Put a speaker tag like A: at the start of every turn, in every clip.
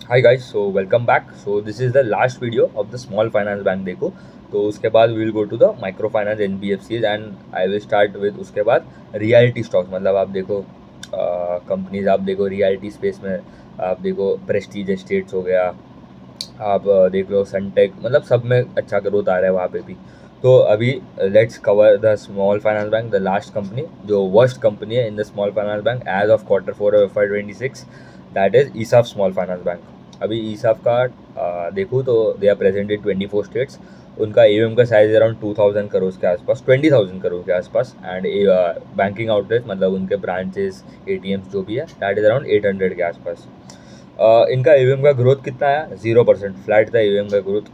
A: Hi guys, so welcome back. So this is the last video of the small finance bank. देखो, तो उसके बाद we will go to the micro finance NBFCs and I will start with उसके बाद reality stocks. मतलब आप देखो companies, आप देखो रियलिटी स्पेस में, आप देखो प्रेस्टीज एस्टेट्स हो गया, आप देख लो सनटेक, मतलब सब में अच्छा ग्रोथ आ रहा है वहाँ पे भी। तो अभी let's cover the small finance bank, the last company जो वर्स्ट कंपनी है in the small finance bank as of Q4 of FY26, that is ESAF small finance bank. अभी ईसाफ का देखूँ तो they are present in 24 states. उनका एम का size around 2000 crore के आसपास, 20,000 करोड़ के आसपास। एंड बैंकिंग आउटलेट, मतलब उनके ब्रांचेस, एटीएम्स जो भी है, दैट इज अराउंड 800 के आसपास। इनका ईवीएम का ग्रोथ कितना आया? 0%, फ्लैट था ईवीएम का ग्रोथ।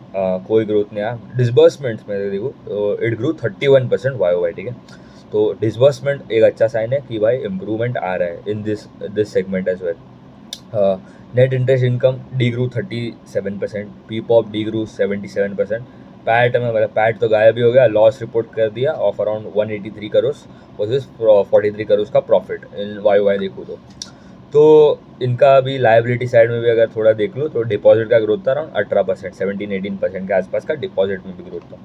A: कोई ग्रोथ नहीं आया। डिसबर्समेंट्स में देखो तो इट ग्रो 31% YoY, ठीक है। तो डिसबर्समेंट एक अच्छा साइन है कि भाई इम्प्रूवमेंट आ रहा है in this segment as well. Net interest income degrew 37%, PPOP degrew 77%। PAT में, मतलब पैट तो गायब ही हो गया, लॉस रिपोर्ट कर दिया of around 183 crore versus 43 crore का प्रॉफिट इन YoY देखूँ तो इनका अभी लाइबिलिटी साइड में भी अगर थोड़ा देख लो तो डिपॉजिट का ग्रोथ था अराउंड 18%, 17-18% के आसपास का डिपॉजिट में भी ग्रोथ था।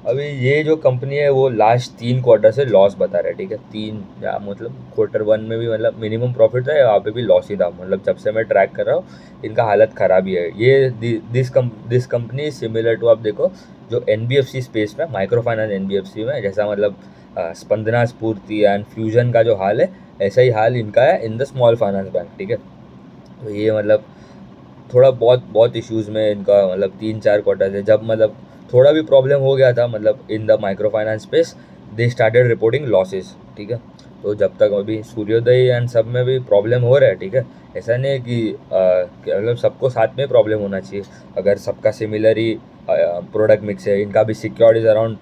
A: अभी ये जो कंपनी है वो लास्ट 3 क्वार्टर से लॉस बता रहा है, ठीक है। तीन, या मतलब Q1 में भी मतलब मिनिमम प्रॉफिट था, यहाँ पे भी लॉस ही था। मतलब जब से मैं ट्रैक कर रहा हूँ इनका हालत ख़राब ही है। ये दिस कंपनी सिमिलर टू, आप देखो जो एनबीएफसी स्पेस में, माइक्रो फाइनेंस एनबीएफसी में, जैसा मतलब स्पंदना स्फूर्ति एंड फ्यूजन का जो हाल है, ऐसा ही हाल इनका है in the small finance bank, ठीक है। तो ये मतलब थोड़ा बहुत बहुत इश्यूज़ में इनका, मतलब 3-4 क्वार्टर से जब मतलब थोड़ा भी प्रॉब्लम हो गया था, मतलब in the micro finance space, they started reporting losses, ठीक है। तो जब तक अभी सूर्योदय एंड सब में भी प्रॉब्लम हो रहा है, ठीक है। ऐसा नहीं है कि मतलब सबको साथ में प्रॉब्लम होना चाहिए। अगर सबका सिमिलर ही प्रोडक्ट मिक्स है, इनका भी सिक्योर्ड इज अराउंड,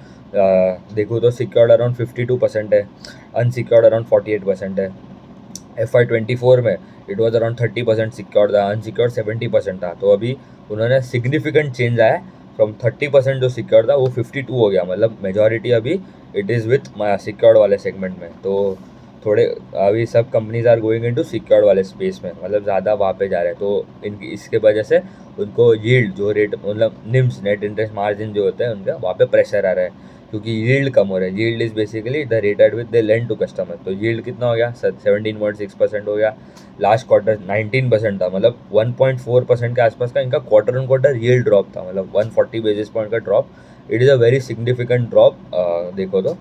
A: देखो तो सिक्योर्ड अराउंड 52% है, अनसिक्योर्ड अराउंड 48% है। FY24 में इट वॉज अराउंड 30% सिक्योर था, अनसिक्योर 70% था। तो अभी उन्होंने सिग्निफिकेंट चेंज आया, फ्रॉम 30% जो सिक्योर था वो 52 हो गया। मतलब मेजॉरिटी अभी इट इज़ विथ सिक्योर्ड वाले सेगमेंट में। तो थोड़े अभी सब companies are going into secured वाले स्पेस में, मतलब ज़्यादा वहाँ पे जा रहे हैं। तो इनकी इसके वजह से उनको यील्ड जो रेट, मतलब निम्स, नेट इंटरेस्ट मार्जिन जो होता है उनका, वहाँ पे प्रेशर आ रहा है क्योंकि यील्ड कम हो रहा है। Yield is basically the rate at which they lend to customer. तो यील्ड कितना हो गया? 17.6% हो गया। लास्ट क्वार्टर 19% था, मतलब 1.4% के आसपास का इनका क्वार्टर यील्ड ड्रॉप था, मतलब 140 बेसिस पॉइंट का drop. It is a very significant drop. देखो तो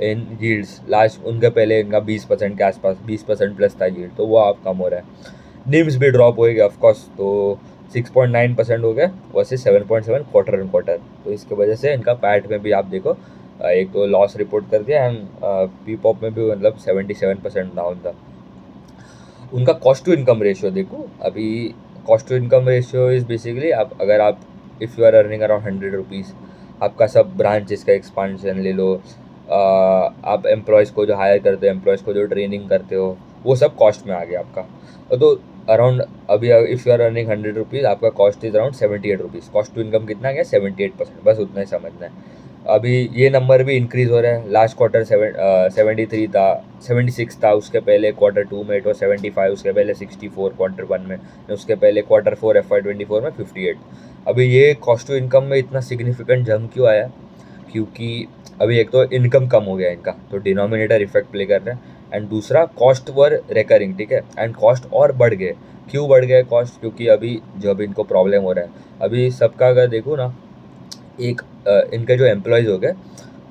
A: इन यील्ड्स लास्ट उनके पहले इनका 20% के आसपास, 20% प्लस था यील्ड, तो वो अब कम हो रहा है। निम्स भी ड्रॉप हो गया ऑफकोर्स, तो 6.9% हो गया वर्सेस 7.7 क्वार्टर। तो इसके वजह से इनका पैट में भी आप देखो एक तो लॉस रिपोर्ट कर दिया, एंड पीपॉप में भी मतलब 77% डाउन था। उनका कॉस्ट टू इनकम रेशियो देखो अभी। Cost to income ratio is basically, आप अगर आप if you are earning around 100 rupees, आपका सब ब्रांचेस का एक्सपांशन ले लो, आप एम्प्लॉयज़ को जो हायर करते हो, एम्प्लॉयज़ को जो ट्रेनिंग करते हो, वो सब कॉस्ट में आ गया आपका। तो अराउंड अभी if you are earning 100 rupees, आपका cost is around 78 rupees. Cost to income कितना गया? 78%, बस उतना ही समझना है। अभी ये नंबर भी इंक्रीज़ हो रहा है। लास्ट क्वार्टर 73 था, 76 था, उसके पहले Q2 में इट वॉज 75, उसके पहले 64 Q1 में, उसके पहले Q4 FY24 में 58। अभी ये कॉस्ट टू इनकम में इतना सिग्निफिकेंट जंप क्यों आया? क्योंकि अभी एक तो इनकम कम हो गया इनका, तो डिनोमिनेटर इफेक्ट प्ले कर रहा है। एंड दूसरा कॉस्ट वर रेकरिंग, ठीक है, एंड कॉस्ट और बढ़ गए। क्यों बढ़ गए कॉस्ट? क्योंकि अभी जब इनको प्रॉब्लम हो रहा है, अभी सबका अगर देखो ना, एक इनके जो एम्प्लॉयज़ हो गए,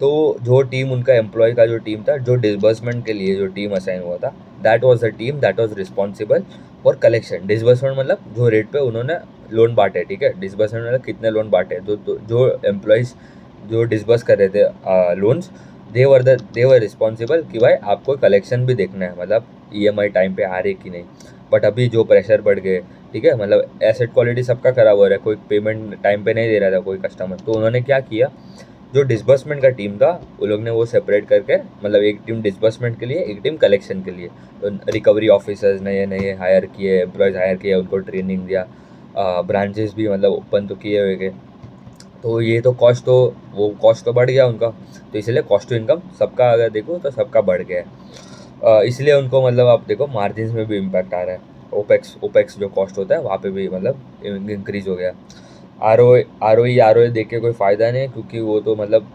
A: तो जो टीम उनका एम्प्लॉय का जो टीम था, जो डिसबर्समेंट के लिए जो टीम असाइन हुआ था, that was the team that was responsible for collection. Disbursement मतलब जो रेट पे उन्होंने लोन बांटे, ठीक है। डिसबर्समेंट मतलब कितने लोन बांटे, तो जो एम्प्लॉयज़ जो डिसबर्स कर रहे थे लोन्स, दे वर रिस्पॉन्सिबल कि भाई आपको कलेक्शन भी देखना है, मतलब ईएमआई टाइम पे आ रही कि नहीं। बट अभी जो प्रेशर बढ़ गए, ठीक है, मतलब एसेट क्वालिटी सबका खराब हो रहा है, कोई पेमेंट टाइम पे नहीं दे रहा था कोई कस्टमर। तो उन्होंने क्या किया, जो डिसबर्समेंट का टीम था वो लोग ने वो सेपरेट करके, मतलब एक टीम डिसबर्समेंट के लिए, एक टीम कलेक्शन के लिए, तो रिकवरी ऑफिसर्स नए नए हायर किए, एम्प्लॉयज़ हायर किए, उनको ट्रेनिंग दिया। ब्रांचेस भी मतलब ओपन तो किए हुए थे। तो ये तो कॉस्ट तो, वो कॉस्ट तो बढ़ गया उनका। तो इसलिए कॉस्ट टू इनकम सबका अगर देखो तो सबका बढ़ गया है। इसलिए उनको मतलब आप देखो मार्जिन में भी इम्पैक्ट आ रहा है। ओपेक्स जो कॉस्ट होता है वहाँ पे भी मतलब इंक्रीज हो गया। आर ओ ई देख के कोई फ़ायदा नहीं है, क्योंकि वो तो मतलब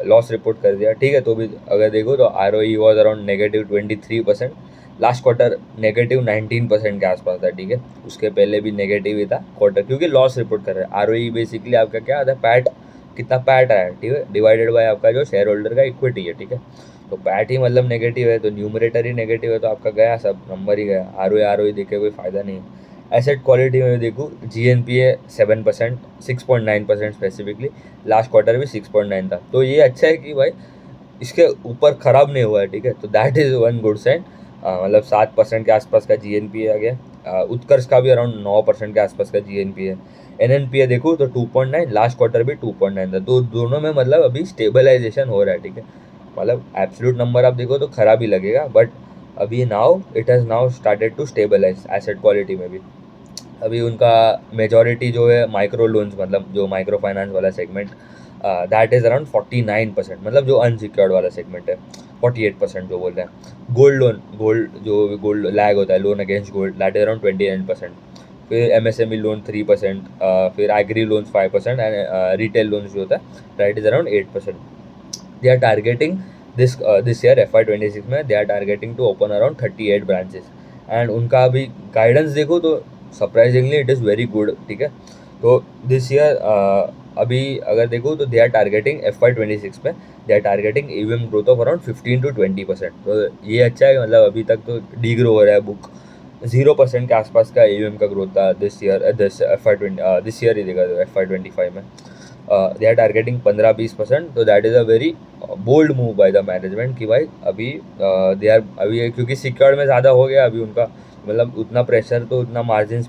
A: लॉस रिपोर्ट कर दिया, ठीक है। तो भी अगर देखो तो R O E was around -23%, last quarter -19% के आसपास था, ठीक है। उसके पहले भी नेगेटिव ही था क्वार्टर, क्योंकि लॉस रिपोर्ट कर रहे हैं। आर ओ ई बेसिकली आपका क्या आता है, पैट, कितना पैट आया है, ठीक है, डिवाइडेड बाय आपका जो शेयर होल्डर का इक्विटी है, ठीक है। तो पैट ही मतलब नेगेटिव है, तो न्यूमरेटर ही नेगेटिव है, तो आपका गया सब नंबर ही गया। आर ओ ई देख के कोई फ़ायदा नहीं है। एसेट क्वालिटी में देखूँ, GNPA 7%, 6.9% स्पेसिफिकली, लास्ट क्वार्टर भी 6.9 था। तो ये अच्छा है कि भाई इसके ऊपर ख़राब नहीं हुआ है, ठीक है। तो that is one good sign. मतलब 7% के आसपास का GNPA आ गया। उत्कर्ष का भी अराउंड 9% के आसपास का GNPA है। NNPA देखूँ तो 2.9, लास्ट क्वार्टर भी 2.9 था। तो दोनों में मतलब अभी स्टेबलाइजेशन हो रहा है, ठीक है। मतलब एब्सोल्यूट नंबर आप देखो तो खराब ही लगेगा, बट अभी now it has now started to stabilise asset quality में भी। अभी उनका मेजॉरिटी जो है माइक्रो लोन्स, मतलब जो माइक्रो फाइनेंस वाला सेगमेंट, दैट इज़ अराउंड 49%, मतलब जो अनसिक्योर्ड वाला सेगमेंट है। 48% जो बोल रहे हैं। गोल्ड लैग होता है, loan against gold, that is around 29%। फिर MSME लोन 3%, फिर agri loans 5%, and retail loans जो होता है that is around 8%। They are targeting this year FY26 में they are targeting to open around 38 branches. And उनका अभी गाइडेंस देखो तो surprisingly it is very good, ठीक है। तो दिस ईयर अभी अगर देखो तो दे आर टारगेटिंग FY26 में they are targeting EVM growth of around 15 to 20%। तो ये अच्छा है, मतलब अभी तक तो डी ग्रो हो रहा है बुक। 0% के आसपास का EVM का ग्रोथ था दिस ईयर, दिस ईयर ही देखा तो FY25 में दे आर टारगेटिंग 15-20%। तो that is a very bold move by the management कि भाई अभी दे आर अभी क्योंकि सिक्योर्ड में ज़्यादा हो गया अभी उनका, मतलब उतना प्रेशर, तो उतना मार्जिन्स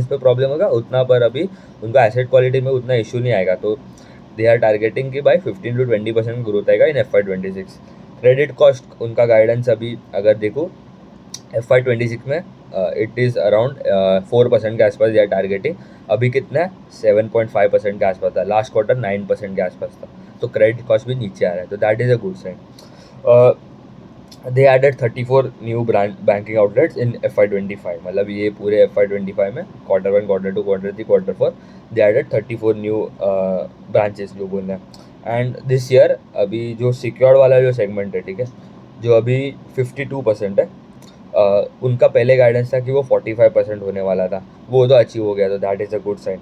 A: पे प्रॉब्लम होगा उतना, पर अभी उनका एसेट क्वालिटी में उतना इशू नहीं आएगा। तो दे आर टारगेटिंग कि भाई 15 to 20% ग्रोथ आएगा इन FY26। क्रेडिट कॉस्ट उनका गाइडेंस अभी अगर देखो FY26 में इट इज़ अराउंड 4% के आसपास दे आर टारगेटिंग। अभी कितना है, 7.5% के आसपास था, लास्ट क्वार्टर 9% के आसपास था। तो क्रेडिट कॉस्ट भी नीचे आ रहा है, तो that is a good sign. They added 34 new banking outlets in FY25, मतलब ये पूरे FY25 में Q1, Q2, Q3, Q4 दे एडेड 34 न्यू ब्रांचेस जो बोल रहे हैं। एंड दिस ईयर अभी जो सिक्योर्ड वाला जो सेगमेंट है, ठीक है, जो अभी 52% है, उनका पहले गाइडेंस था कि वो 45% होने वाला था, वो तो अचीव हो गया, तो that is a good sign.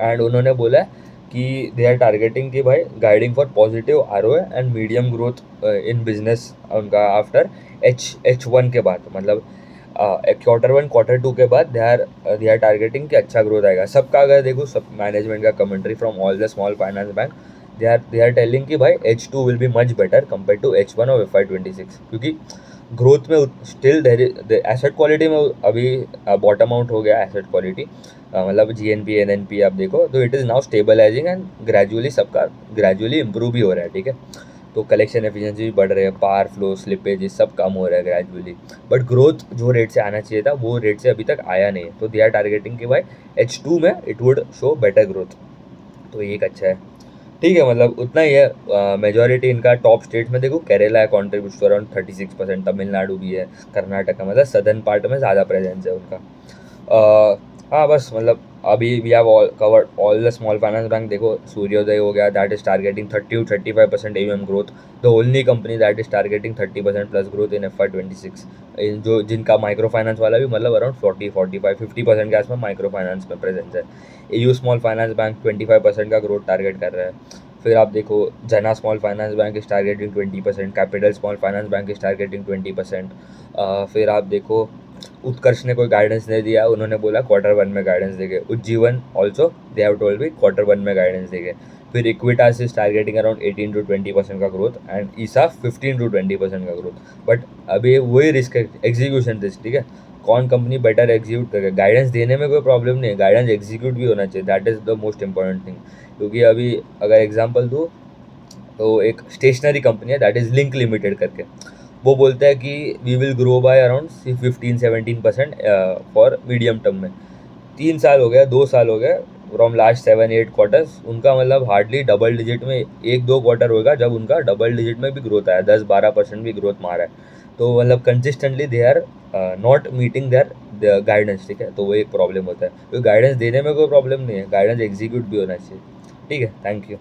A: And उन्होंने बोला है कि दे आर टारगेटिंग कि भाई guiding for positive ROA and medium growth in business उनका आफ्टर H1 के बाद, मतलब Q1 Q2 के बाद दे आर टारगेटिंग कि अच्छा ग्रोथ आएगा सबका। अगर देखो सब मैनेजमेंट का commentary from all the small finance bank, they are telling कि भाई H2 will be much better compare to H1 of FY26, क्योंकि ग्रोथ में स्टिल देर एसेट क्वालिटी में अभी बॉटम आउट हो गया एसेट क्वालिटी, मतलब GNPA NNPA आप देखो तो it is now stabilising and gradually सबका ग्रेजुअली इंप्रूव भी हो रहा है, ठीक है। तो कलेक्शन एफिशिएंसी भी बढ़ रही है, पार फ्लो स्लिपेज ये सब कम हो रहा है ग्रेजुअली, बट ग्रोथ जो रेट से आना चाहिए था वो रेट से अभी तक आया नहीं है। तो दे आर टारगेटिंग कि भाई H2 में it would show better growth, तो ये एक अच्छा है, ठीक है। मतलब उतना ही है। मेजॉरिटी इनका टॉप स्टेट्स में देखो केरला है, कॉन्ट्रीब्यूट टू अराउंड 36%, तमिलनाडु भी है, कर्नाटका, मतलब सदर्न पार्ट में ज़्यादा प्रेजेंस है उनका। हाँ बस मतलब अभी we have all covered all the small finance bank. देखो सूर्योदय हो गया, that is targeting 30 to 35% AUM growth, the only company that is targeting 30% plus growth in FY26। जो जिनका माइक्रो फाइनेंस वाला भी मतलब अराउंड 40-45-50% के आसपास माइक्रो फाइनेंस में प्रेजेंस है। AU स्मॉल फाइनेंस बैंक 25% का ग्रोथ टारगेट कर रहा है। फिर आप देखो जना small finance bank is targeting 20%, capital small finance bank is targeting 20%। फिर आप देखो उत्कर्ष ने कोई गाइडेंस नहीं दिया, उन्होंने बोला Q1 में गाइडेंस देंगे। Ujjivan also they have told भी Q1 में गाइडेंस देंगे। फिर Equitas is targeting around 18 to 20% का ग्रोथ, एंड ईसा 15 to 20% का ग्रोथ। बट अभी वही रिस्क है, एग्जीक्यूशन रिस्क, ठीक है। कौन कंपनी बेटर एग्जीक्यूट करेगा, गाइडेंस देने में कोई प्रॉब्लम नहीं है, गाइडेंस एग्जीक्यूट भी होना चाहिए, that is the most important thing. क्योंकि अभी अगर एग्जांपल दूँ तो एक स्टेशनरी कंपनी है दैट इज़ लिंक लिमिटेड करके, वो बोलता है कि we will grow by around 15-17% for medium term में। 3 साल हो गया, 2 साल हो गया, फ्रॉम लास्ट 7-8 क्वार्टर्स उनका मतलब हार्डली डबल डिजिट में 1-2 क्वार्टर होगा जब उनका डबल डिजिट में भी ग्रोथ आया, 10-12% भी ग्रोथ मारा है। तो मतलब consistently they are not meeting their guidance, ठीक है, तो वो एक प्रॉब्लम होता है। क्योंकि गाइडेंस देने में कोई प्रॉब्लम नहीं है, गाइडेंस एग्जीक्यूट भी होना चाहिए। ठीक है, थैंक यू।